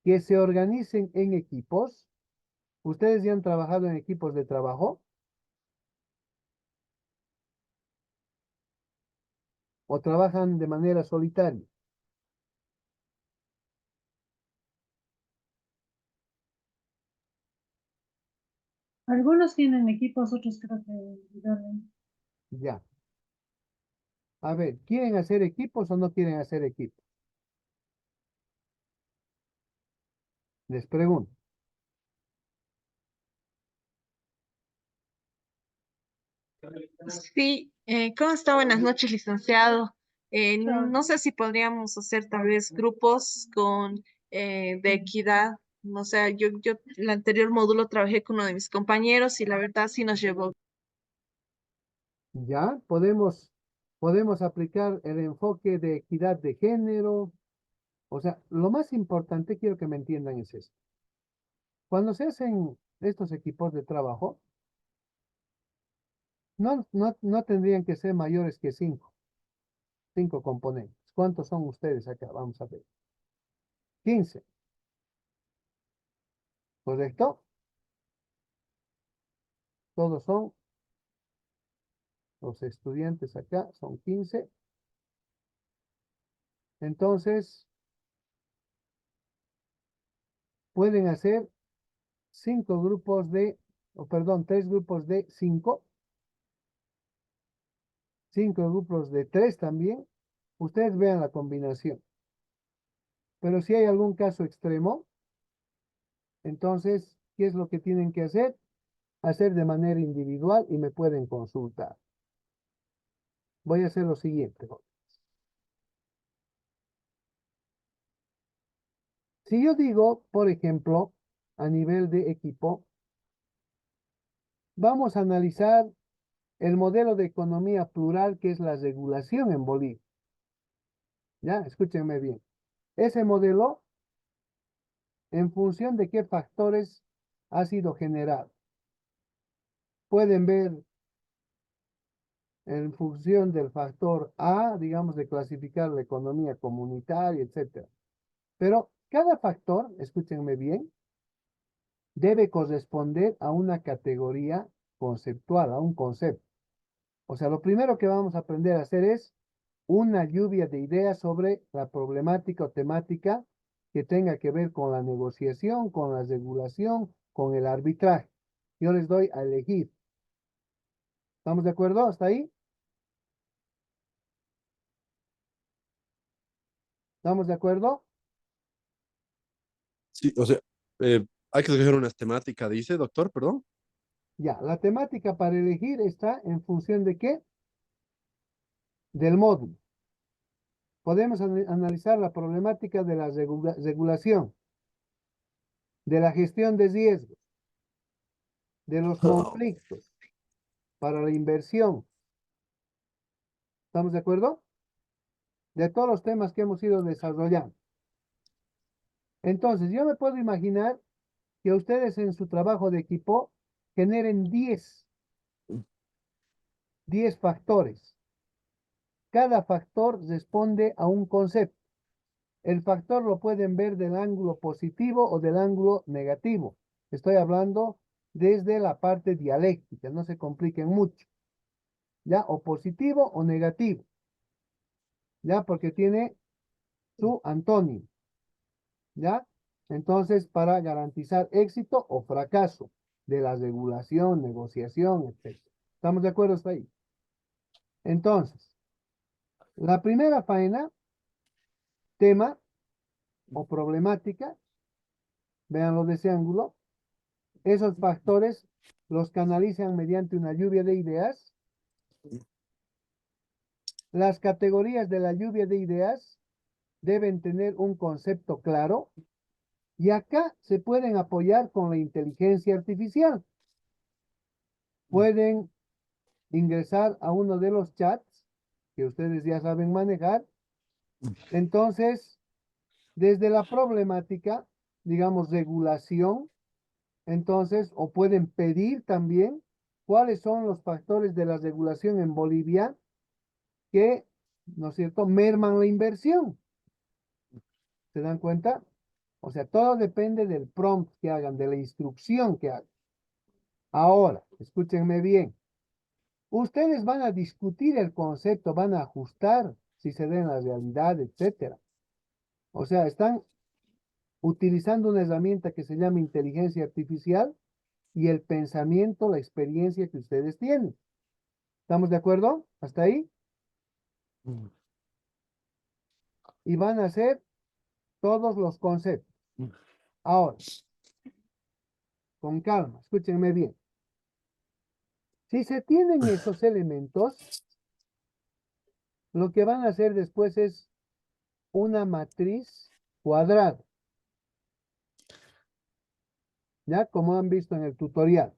[SPEAKER 1] Que se organicen en equipos. ¿Ustedes ya han trabajado en equipos de trabajo? ¿O trabajan de manera solitaria?
[SPEAKER 7] algunos tienen equipos, otros creo que
[SPEAKER 1] Ya. A ver, ¿quieren hacer equipos o no quieren hacer equipos? Les pregunto.
[SPEAKER 8] Sí, ¿cómo está? Buenas noches, licenciado. No sé si podríamos hacer tal vez grupos con de equidad. No sé, yo el anterior módulo trabajé con uno de mis compañeros y la verdad sí nos llevó.
[SPEAKER 1] Ya podemos aplicar el enfoque de equidad de género. O sea, lo más importante, quiero que me entiendan, es esto. Cuando se hacen estos equipos de trabajo, no tendrían que ser mayores que cinco componentes. ¿Cuántos son ustedes acá? Vamos a ver. 15, ¿correcto? Todos son los estudiantes acá, son 15. Entonces, pueden hacer tres grupos de 5, 5 grupos de 3 también. Ustedes vean la combinación. Pero si hay algún caso extremo, entonces, ¿qué es lo que tienen que hacer? Hacer de manera individual y me pueden consultar. Voy a hacer lo siguiente. Si yo digo, por ejemplo, a nivel de equipo, vamos a analizar el modelo de economía plural que es la regulación en Bolivia. Ya, escúchenme bien. Ese modelo, en función de qué factores ha sido generado. Pueden ver en función del factor A, digamos, de clasificar la economía comunitaria, etc. Pero cada factor, escúchenme bien, debe corresponder a una categoría conceptual, a un concepto. O sea, lo primero que vamos a aprender a hacer es una lluvia de ideas sobre la problemática o temática que tenga que ver con la negociación, con la regulación, con el arbitraje. Yo les doy a elegir. ¿Estamos de acuerdo hasta ahí? ¿Estamos de acuerdo?
[SPEAKER 9] Sí, o sea, hay que escoger una temática, dice, doctor, perdón.
[SPEAKER 1] Ya, la temática para elegir está en función de qué? Del módulo. Podemos analizar la problemática de la regulación, de la gestión de riesgos, de los conflictos, para la inversión. ¿Estamos de acuerdo? De todos los temas que hemos ido desarrollando. Entonces, yo me puedo imaginar que ustedes en su trabajo de equipo generen 10 factores. Cada factor responde a un concepto. El factor lo pueden ver del ángulo positivo o del ángulo negativo. Estoy hablando desde la parte dialéctica, no se compliquen mucho. ¿Ya? O positivo o negativo. ¿Ya? Porque tiene su antónimo. ¿Ya? Entonces, para garantizar éxito o fracaso de la regulación, negociación, etc. ¿Estamos de acuerdo hasta ahí? Entonces, la primera faena, tema o problemática, véanlo de ese ángulo, esos factores los canalizan mediante una lluvia de ideas. Las categorías de la lluvia de ideas deben tener un concepto claro y acá se pueden apoyar con la inteligencia artificial. Pueden ingresar a uno de los chats que ustedes ya saben manejar. Entonces, desde la problemática, digamos, regulación, entonces, o pueden pedir también cuáles son los factores de la regulación en Bolivia que, ¿no es cierto?, merman la inversión. ¿Se dan cuenta? O sea, todo depende del prompt que hagan, de la instrucción que hagan. Ahora, escúchenme bien. Ustedes van a discutir el concepto, van a ajustar si se ve en la realidad, etcétera. O sea, están utilizando una herramienta que se llama inteligencia artificial y el pensamiento, la experiencia que ustedes tienen. ¿Estamos de acuerdo? ¿Hasta ahí? Y van a hacer todos los conceptos. Ahora, con calma, escúchenme bien. Si se tienen esos elementos, lo que van a hacer después es una matriz cuadrada, ya como han visto en el tutorial.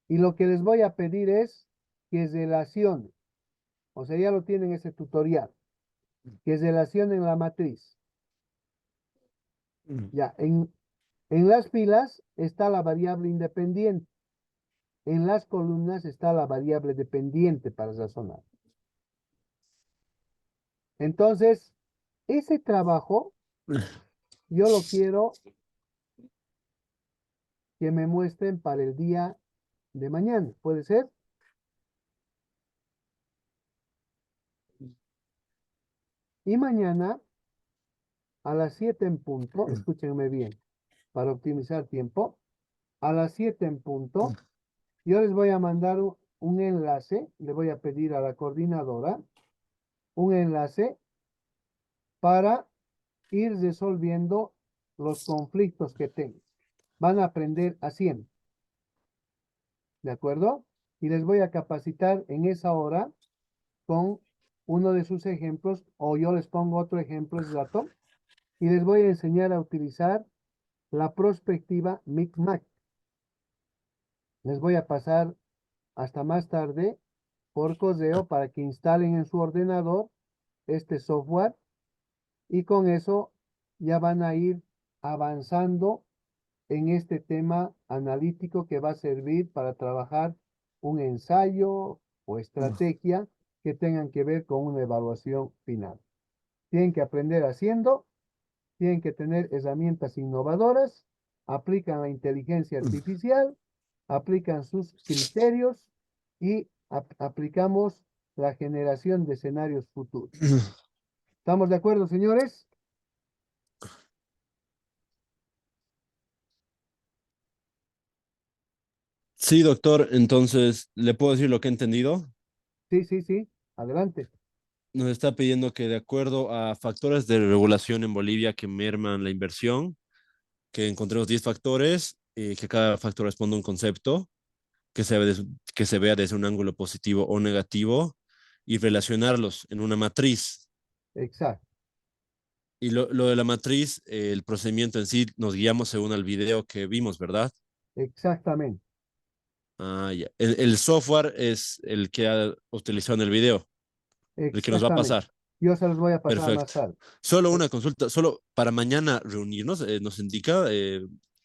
[SPEAKER 1] Y lo que les voy a pedir es que relacionen, o sea, ya lo tienen ese tutorial, que relacionen la matriz. Ya, en las filas está la variable independiente. En las columnas está la variable dependiente para razonar. Entonces, ese trabajo yo lo quiero que me muestren para el día de mañana. ¿Puede ser? Y mañana a las 7 en punto, escúchenme bien, para optimizar tiempo, a las 7 en punto, yo les voy a mandar un enlace, le voy a pedir a la coordinadora un enlace para ir resolviendo los conflictos que tengan. Van a aprender haciendo. ¿De acuerdo? Y les voy a capacitar en esa hora con uno de sus ejemplos, o yo les pongo otro ejemplo exacto, y les voy a enseñar a utilizar la perspectiva Micmac. Les voy a pasar hasta más tarde por correo para que instalen en su ordenador este software y con eso ya van a ir avanzando en este tema analítico que va a servir para trabajar un ensayo o estrategia que tengan que ver con una evaluación final. Tienen que aprender haciendo, tienen que tener herramientas innovadoras, aplican la inteligencia artificial, aplican sus criterios y aplicamos la generación de escenarios futuros. ¿Estamos de acuerdo, señores?
[SPEAKER 9] Sí, doctor, entonces, ¿le puedo decir lo que he entendido?
[SPEAKER 1] Sí, sí, sí. Adelante.
[SPEAKER 9] Nos está pidiendo que de acuerdo a factores de regulación en Bolivia que merman la inversión, que encontremos 10 factores, que cada factor responda a un concepto, que se vea desde un ángulo positivo o negativo y relacionarlos en una matriz.
[SPEAKER 1] Exacto.
[SPEAKER 9] Y lo de la matriz, el procedimiento en sí, nos guiamos según el video que vimos, ¿verdad?
[SPEAKER 1] Exactamente.
[SPEAKER 9] Ah, ya. El software es el que ha utilizado en el video, el que nos va a
[SPEAKER 1] Exactamente.
[SPEAKER 9] pasar.
[SPEAKER 1] Yo se los voy a pasar más
[SPEAKER 9] Perfecto.
[SPEAKER 1] tarde.
[SPEAKER 9] Solo una consulta, solo para mañana reunirnos, nos indica,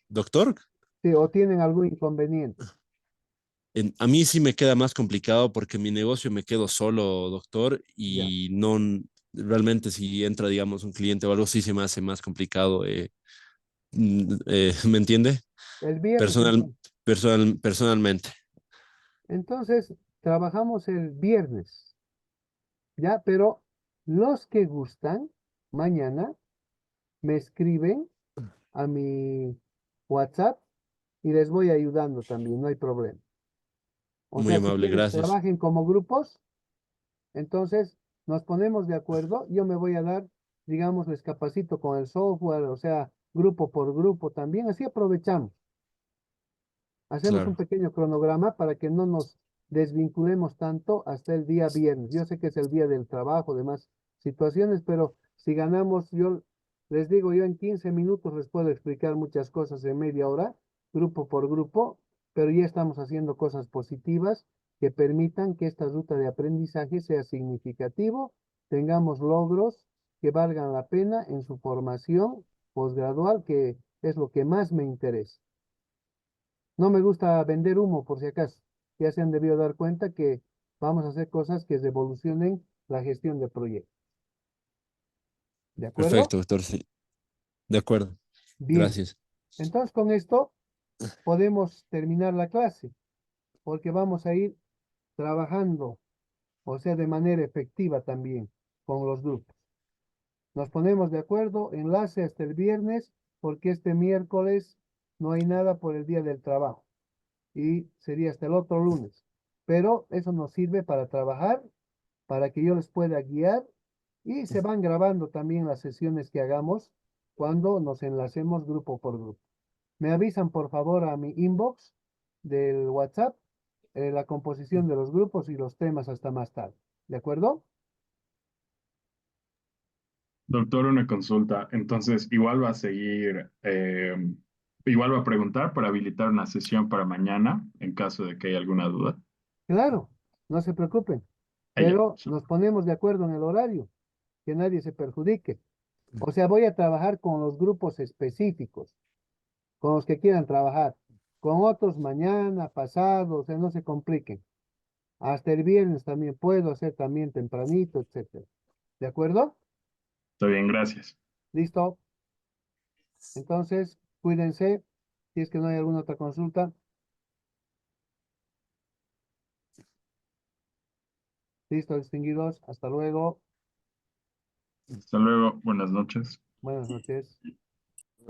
[SPEAKER 9] doctor.
[SPEAKER 1] Sí, o tienen algún inconveniente.
[SPEAKER 9] A mí sí me queda más complicado porque mi negocio me quedo solo, doctor,
[SPEAKER 1] Ya.
[SPEAKER 9] y no realmente si entra, digamos, un cliente o algo, sí se me hace más complicado. ¿Me entiende?
[SPEAKER 1] El viernes,
[SPEAKER 9] Personal,
[SPEAKER 1] entonces.
[SPEAKER 9] personalmente.
[SPEAKER 1] Entonces, trabajamos el viernes. Ya, pero los que gustan, mañana me escriben a mi WhatsApp y les voy ayudando también, no hay problema. O
[SPEAKER 9] Muy
[SPEAKER 1] sea, si
[SPEAKER 9] amable,
[SPEAKER 1] quieren que
[SPEAKER 9] gracias.
[SPEAKER 1] trabajen como grupos, entonces nos ponemos de acuerdo. Yo me voy a dar, digamos, les capacito con el software, o sea, grupo por grupo también. Así aprovechamos. Hacemos un
[SPEAKER 9] Claro,
[SPEAKER 1] pequeño cronograma para que no nos desvinculemos tanto hasta el día viernes. Yo sé que es el día del trabajo, demás situaciones, pero si ganamos, yo les digo, yo en 15 minutos les puedo explicar muchas cosas en media hora, grupo por grupo, pero ya estamos haciendo cosas positivas que permitan que esta ruta de aprendizaje sea significativo, tengamos logros que valgan la pena en su formación posgradual, que es lo que más me interesa. No me gusta vender humo, por si acaso. Ya se han debido dar cuenta que vamos a hacer cosas que revolucionen la gestión de proyectos. ¿De acuerdo?
[SPEAKER 9] perfecto, doctor, sí. De acuerdo.
[SPEAKER 1] Bien.
[SPEAKER 9] Gracias.
[SPEAKER 1] Entonces, con esto podemos terminar la clase, porque vamos a ir trabajando, o sea, de manera efectiva también con los grupos. Nos ponemos de acuerdo, enlace hasta el viernes, porque este miércoles no hay nada por el día del trabajo y sería hasta el otro lunes. Pero eso nos sirve para trabajar, para que yo les pueda guiar y se van grabando también las sesiones que hagamos cuando nos enlacemos grupo por grupo. Me avisan por favor a mi inbox del WhatsApp la composición de los grupos y los temas hasta más tarde. ¿De acuerdo?
[SPEAKER 2] Doctor, una consulta. Entonces, igual va a seguir, igual va a preguntar para habilitar una sesión para mañana en caso de que haya alguna duda.
[SPEAKER 1] Claro, no se preocupen,
[SPEAKER 2] Ah, ya.
[SPEAKER 1] pero nos ponemos de acuerdo en el horario, que nadie se perjudique. O sea, voy a trabajar con los grupos específicos, con los que quieran trabajar, con otros mañana, pasado, o sea, no se compliquen. Hasta el viernes también puedo hacer también tempranito, etcétera. ¿De acuerdo?
[SPEAKER 2] Está bien, gracias.
[SPEAKER 1] ¿Listo? Entonces, cuídense. Si es que no hay alguna otra consulta. Listo, distinguidos. Hasta luego.
[SPEAKER 2] Hasta luego. Buenas noches.
[SPEAKER 1] Buenas noches.